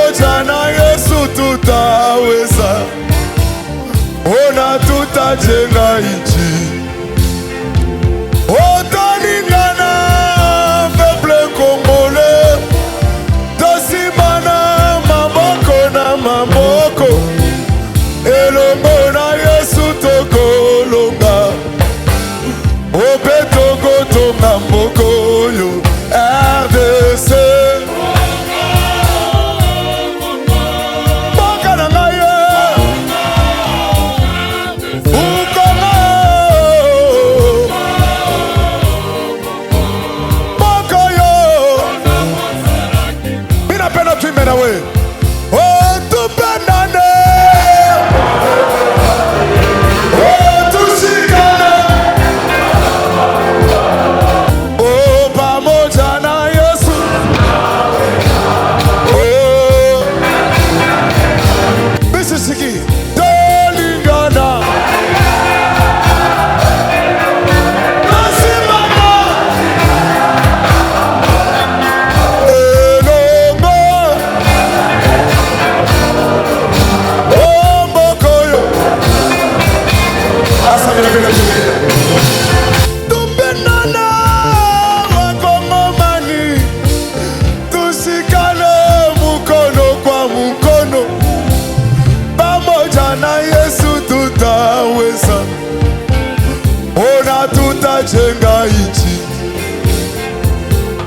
pamoja na Yesu tutaweza, ona tutajenga nchi. Otalingana peuple congolais, tosimana maboko na maboko, elongo na Yesu tokolonga, ope tokotonga mboko yo RDC. Tutajenga nchi.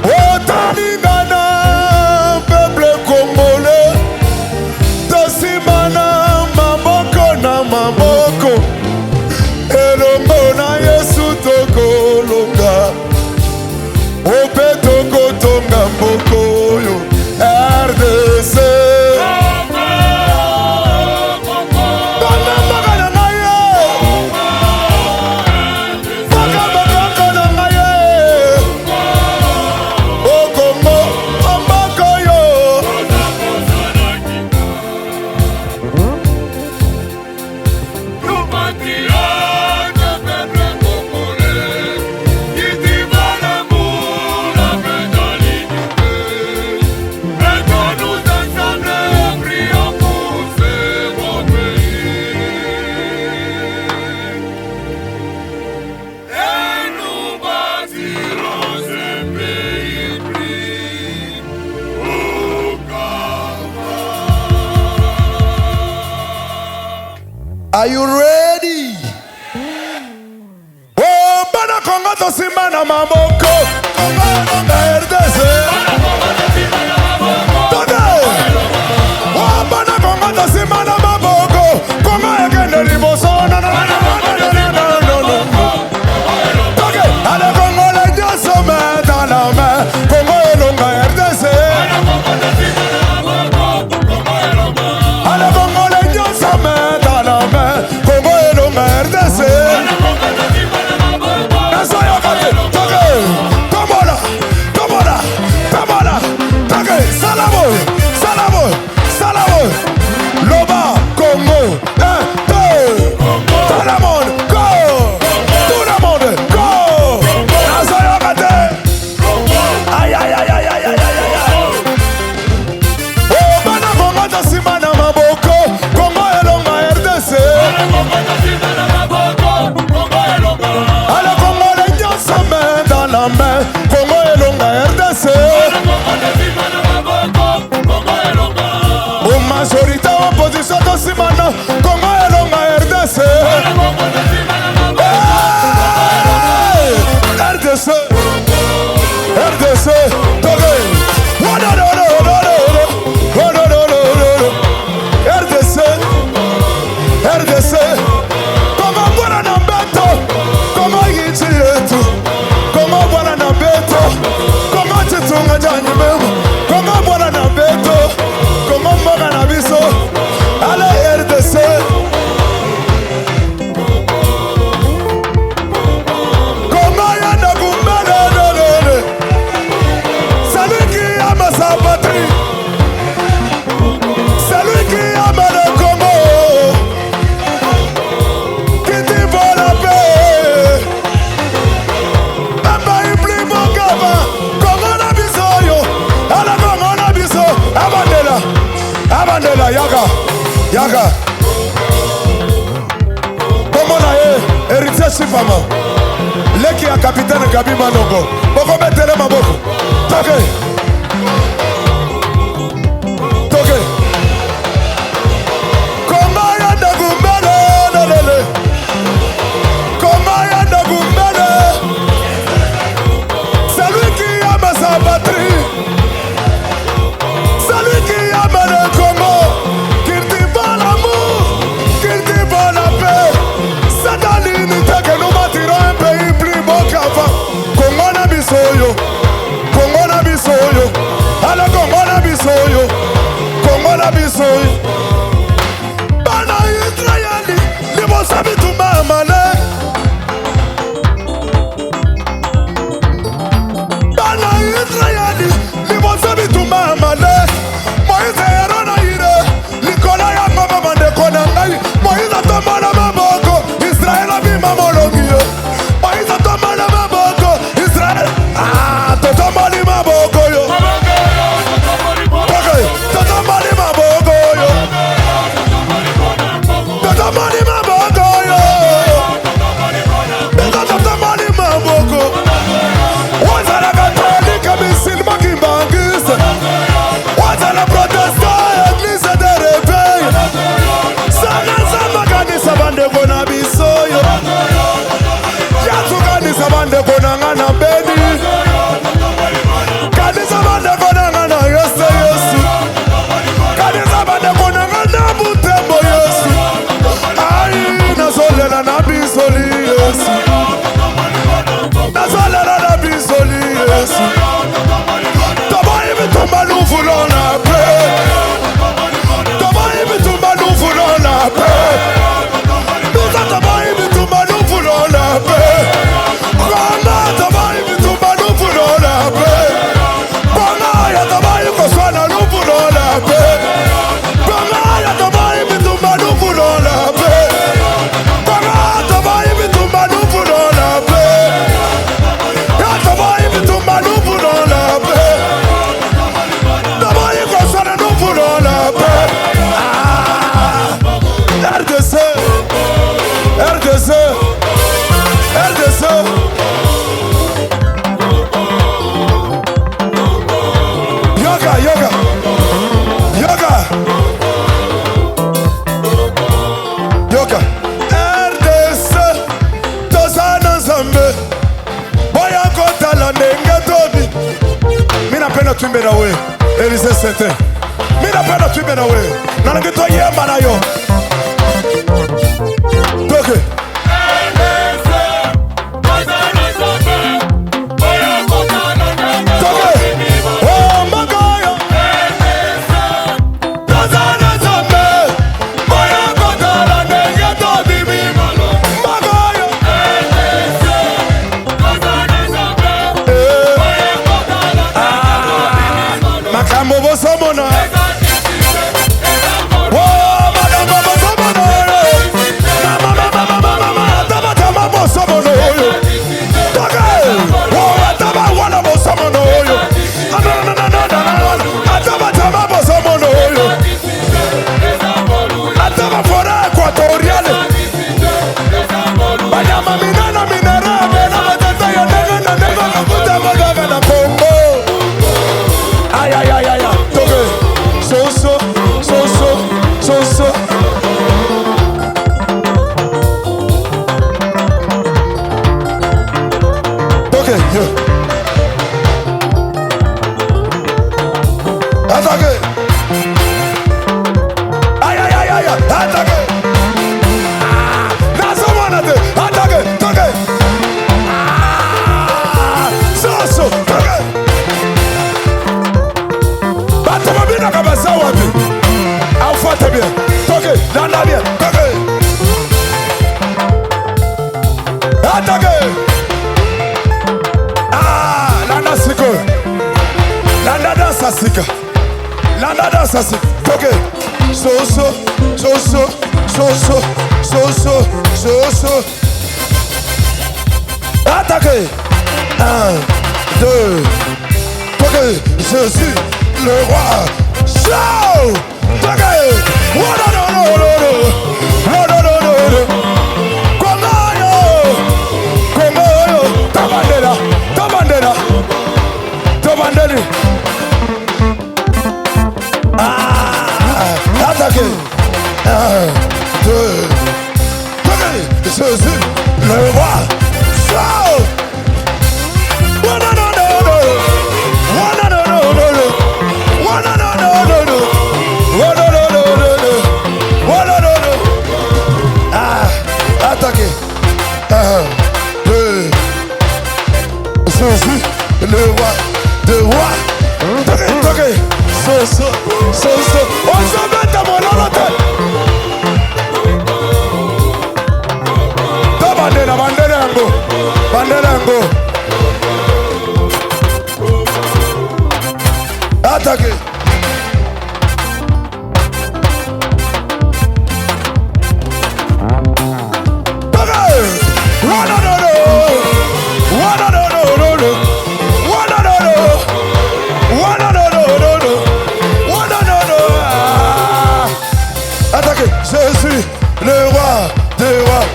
Otalingana peuple congolais, tosimana maboko na maboko, elongo na Yesu tokolonga, ope tokotonga mboko yo RDC. Are you ready? Oh, bana Congo tosimana maboko, RDC. Oh, bana Congo tosimana maboko, Congo ekende liboso. No. Okay, allez Congo les deux se mettent dans la main, Congo elonga RDC. Allez Congo les deux se mettent dans la main, Congo elonga RDC. Loba, Congo, 1, 2, tout le monde, go! Tout le monde, go! Aïe, aïe, aïe, aïe, aïe, aïe, aïe. Oh, bana Congo tosimana maboko, Congo elonga RDC. Allez, Congo les deux se mettent dans la main, Congo elonga RDC. Majorité opposition tosimana Congo sifama. Leki ya kapitane Gabi Manongo. Boko metele maboko. Toke. Toke. Komaya ndagumbele. Lelele. Komaya ndagumbele. Celui qui aime sa patrie. Celui qui aime le Congo. Cultivant l'amour. Cultivant la paix. C'est dans l'unité que nous bâtirons un pays plus beau qu'avant. Congo na bisoyo. Congo na bisoyo. Alors Congo na bisoyo. Congo na bisoyo. Bana Israeli. Libo sabi tumamale. Bana Israeli. Libo sabi tumamale. Moïse erona ire. Likola ya mama mande kona ngai. Moïse atomana maboko. Israel abima molongiyo. Moïse atomana maboko. Israel. Ah, totomani maboko yo. Okay, totomani maboko yo. Totomani maboko yo. Totomani maboko. Wazala katolika misilma kimbangisa. Wazala protestant église de réveil. Sana sama kanisa bandeko na bisoyo. Yatu kanisa bandeko na ngana beni. Kanisa bandeko na ngana Yesu Yesu. Kanisa bandeko na ngana Butembo Yesu. Ai nazolela na bisoli Yesu. Nazolela na bisoli Yesu. Toboyi bitumba nous voulons la paix. Toboyi bitumba nous voulons la paix. Toboyi bitumba nous voulons la paix. Rwanda toboyi bitumba nous voulons la paix. Bangaya toboyi koswana nous voulons la paix. Bangaya toboyi bitumba nous voulons la paix. Bangaya toboyi bitumba nous voulons la paix. Ya toboyi bitumba nous voulons la paix. Toboyi koswana nous voulons la paix. RDC, RDC, RDC. Yoga, yoga, yoga, yoga. RDC, Tozana Zambe. Boya kota la nenge tobi. Mina pena tumbe na we. Elise Sete. Mina pena tumbe na we. Nanangito yemba na yo. Toke. Toke. Oh, Magayo. Tozana Zambe. Boya kota la nenge tobi. Magayo. Makambo bosomona. Oh, madame bosomona. Mama, taba taba bosomona. Toke. Oh, taba wana bosomona. Ataba taba bosomona. Ataba fora equatoriale. Banyama minana minera. Bena matata ya nega na nega na kuta magaga na Congo. Ay, ay, ay, ay, ay. Toke. So. Toke, yo. Attaque. Ay, ay, ay, ay, ay. Attaque. Nasomanate. Attaque. Toke. So. Toke. Batuma bina kabasa wapi. Aufate bien. Toke. Landa bien. Toke. Attaque. Landa siko. Landa dansa sika. Landa dansa sika. Toke. So. Attaquez. 1, 2. Toke. Je suis le roi. Show. Toke. Oh, no. Jésus, le roi. Shout. Oh non, non, non, non. Oh non, non, non, non, non. Oh non, non, non, non, non. Oh non, non, non, non, non. Oh non, non, non. Ah, attaquez. Jésus, le roi, le roi. Attaquez. So. On se met à mon nom. Banderango. Attaquez. Attaquez. Jésus, le roi, des rois.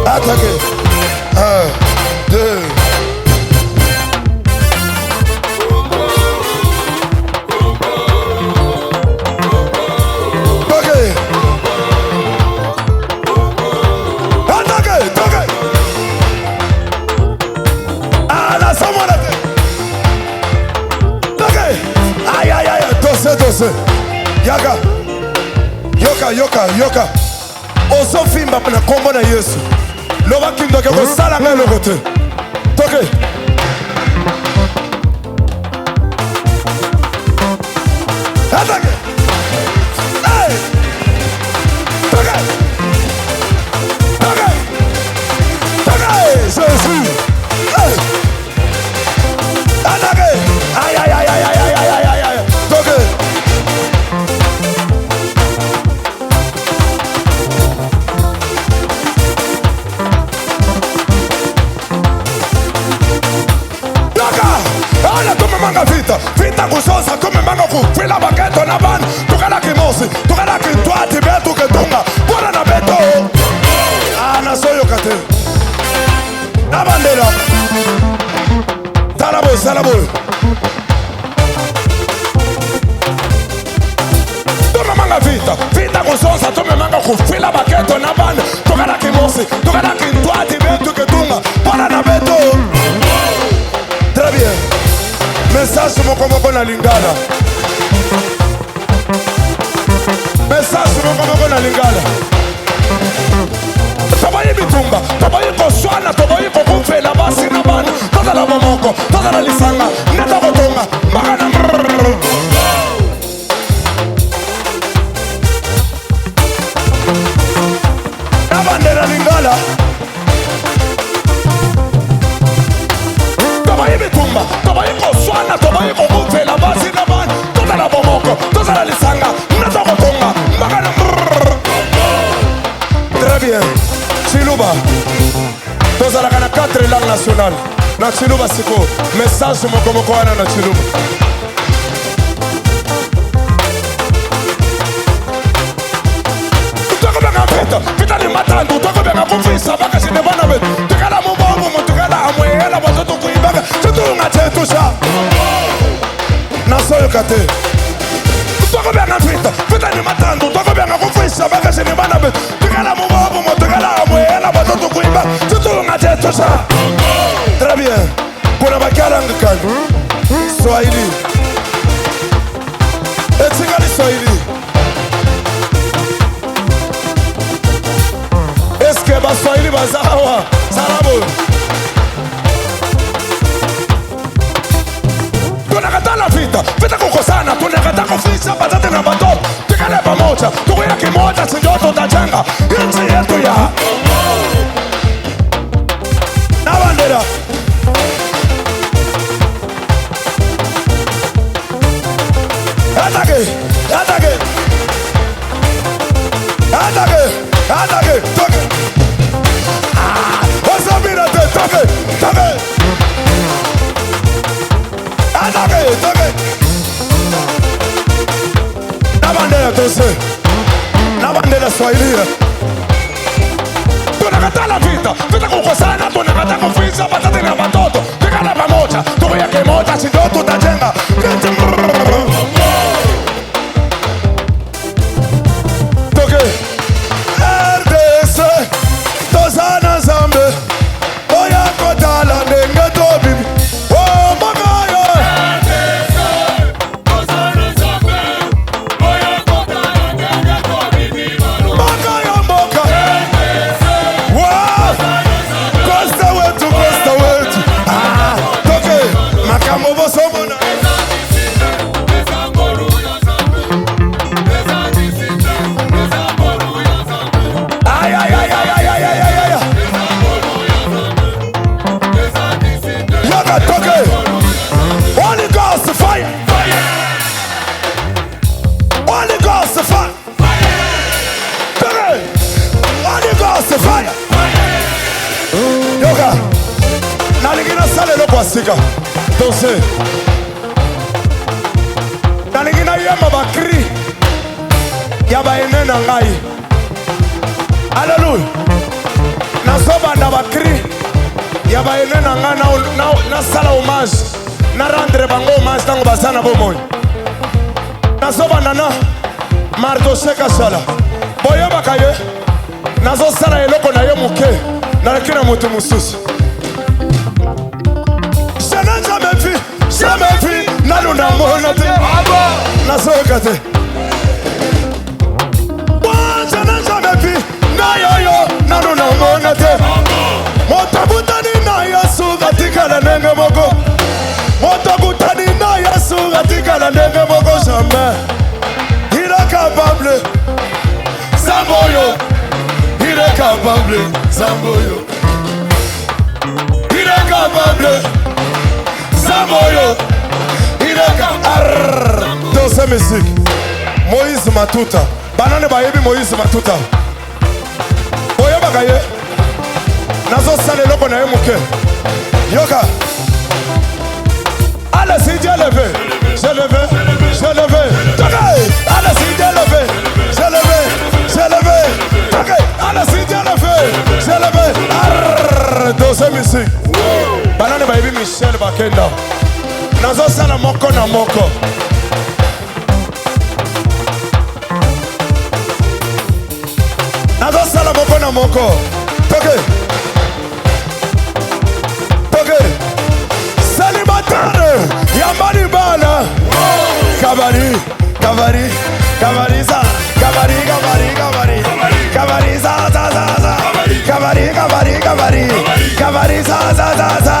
Attaquez. 1, 2. Attaquez. Ah, là, ça m'a raté. Attaquez. Aïe. Dosse. Yoka. Osofimba na kombo na Yesu. Loba kindoke kosala ngai eloko te. Toke. Attaque. Hey. Toke. Jésus. Hey. Attaque. Aïe. Toke. Vita kusosa tume manga kufila baketo na ban tukala kimosi tukala kintwati betu ketunga bora na beto ana soyo kate na bandera salabo tume manga vita kusosa tume manga kufila baketo na ban tukala kimosi tukala kintwati betu ketunga bora na beto. Très bien. Message moko na lingala. Tobayi bitumba, tobayi koswana, tobayi kokufela basi na bana. Toda la momoko, toda la lisanga, neta kotonga, magana. Nabandera lingala. Tobayi bitumba, tobayi koswana, tobayi kokufela basi na bana. Toda la momoko, toda la lisanga, neta kotonga, magana. Très bien. Chiluba. Tozalaka na 4 langues nationales. Na Chiluba siko. Message moko wana na Chiluba. Tukobeka pita ni matandu. Tukobeka kufisa baka sinebana betu. Tukala mubomu, tukala amwela watoto kuibaka. Tutunga chetusha. Nasoyo kate. Tukobeka pita ni matandu. Tukobeka kufisa baka sinebana betu. Tukala mubomu, tukala amwela watoto kuibaka. Tutunga chetusha. Très bien. Kuna bakaranga kani. Swahili. Etingali Swahili. Eske ba Swahili bazawa. Salabo. Tunakatala vita kukosana, tunakataka kufisa batate na batoto. Tukale pamoja, tukuya kimoja, sinjoto utajenga nchi yetu ya na bandera. Attaque, toque. Osamírate, toque. Attaque. La bandera entonces, la bandera Swahili. Tunakatala vita kukosana, tunakataka kufisa batate na batoto. Nalingina sale lo kwasika. Dose. Nalingina yema bakri. Yaba enena ngai. Hallelujah. Nasoba na bakri. Yaba enena ngai na sala homage. Na rendre bango homage tango basana bomoy. Nasoba nana marto seka sala. Boye bakaye. Nazo sala eloko na ye muke. Nalekina mutu mususu. Jamais vu, nanu na monate. Nazo kate. Je n'ai jamais vu, na yo, nanu na monate. Motabutani na Yesu katika la nenge moko. Motabutani na Yesu katika la nenge moko jamais. Il est capable, Zamboyo. Il est capable, Zamboyo. Il est capable, Zamboyo. Il est capable. Dans cette musique, Moïse Matuta. Banane bayebi Moïse Matuta. Oye bakaye. Nazo sale loko na yemuke. Yoka. Allez, si Dieu levé. Je levé. Je levé. Allez, si Dieu levé. Je levé. Je levé. Allez, si Dieu levé. Je levé. Dans cette musique. Banane bayebi Michel Bakenda. Nazo sala moko na moko. Nazo sala moko na moko. Toke. Toke. Célibataire. Yamani bala. Kabari. Kabari. Kabari za. Kabari. Kabari. Kabari. Kabari za za za za. Kabari. Kabari. Kabari. Kabari za za za za.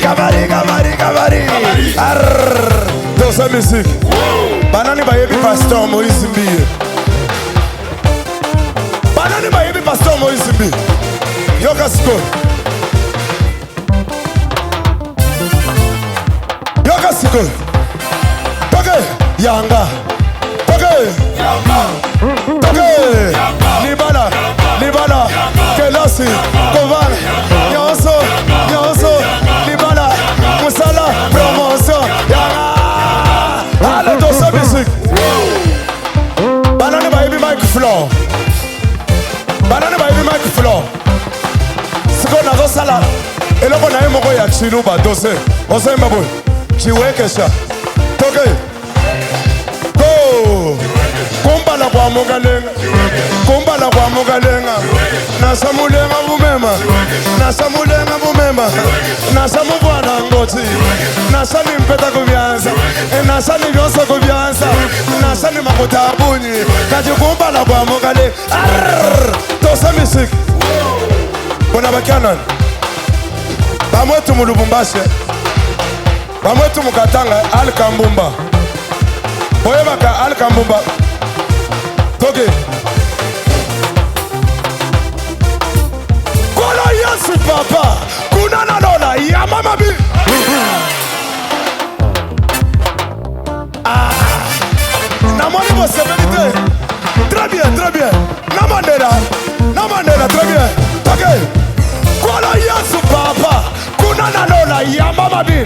Kabari. Kabari. Kabari. Arr. Dans sa musique. Banani bayebi pasteur Moïse Mbiye. Banani bayebi pasteur Moïse Mbiye. Yoka siko. Yoka siko. Toke. Yanga. Toke. Yanga. Toke. Libala. Libala. Kelasi. Koval. Nyonso. Nyonso. Libala. Musala. Promotion. Yanga. Allez dans sa musique. Banane bayebi Mike Flow. Banane bayebi Mike Flow. Siko nazo sala. Eloko na ye moko ya chiluba dose. Ose mabo. Chiwekesha. Toke. Go. Kumbala kwa mugalenga. Kumbala kwa mugalenga. Nasamulenga bumema. Nasamulenga bumema. Nasamubwana ngoti. Nasani mpeta kubyanza. Nasani byonso kubyanza. Nasani makuta abunyi. Kaji kumbala kwa mugalenga. Arrrr. Tosa misiki. Bona bakanan. Bamwetu mu Lubumbashi. Bamwetu mu Katanga Alkambumba. Boye baka Alkambumba. Toke. Kola Yesu papa. Kuna na lola ya mama bi. Namoni vos sévérité. Très bien, très bien. Namandela, très bien. Toke. Kola Yesu papa. Kuna na lola ya mama bi.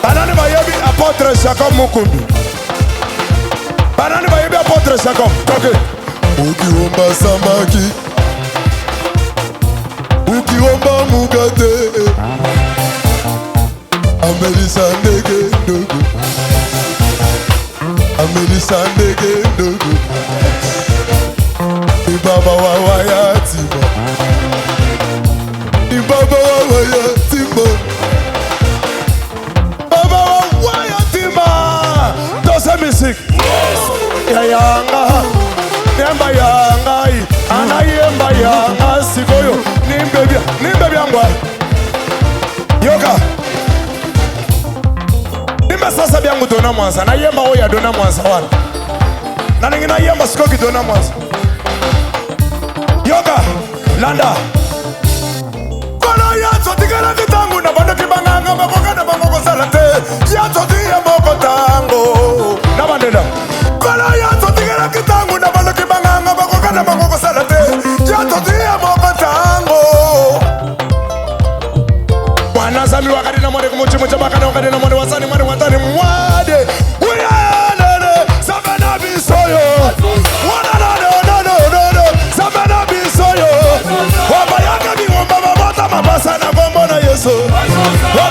Banani bayebi apôtre Jacob Mukundu. Banani bayebi apôtre Jacob. Toke. Ukiomba samaki. Ukiomba mugate. Amelisa ndege ndogo. Amelisa ndege ndogo. Ni baba wa yatima. Ni baba wa yatima. Baba wa yatima. Dans sa musique. Ya yanga. Yemba yanga. Ana yemba yanga. Sikoyo. Nimbe angwa. Yoka. Nimbe sasa byangu dona mwanza. Na yemba oya dona mwanza wana. Na ningina yemba sikoki dona mwanza. Yoka. Landa. Kono yato tigara kitangu na bando kibanganga maboka na bangoko salate. Yato tiya moko tango. Na bandela. Kono yato tigara kitangu na bando kibanganga maboka na bangoko salate. Yato tiya moko tango. chance.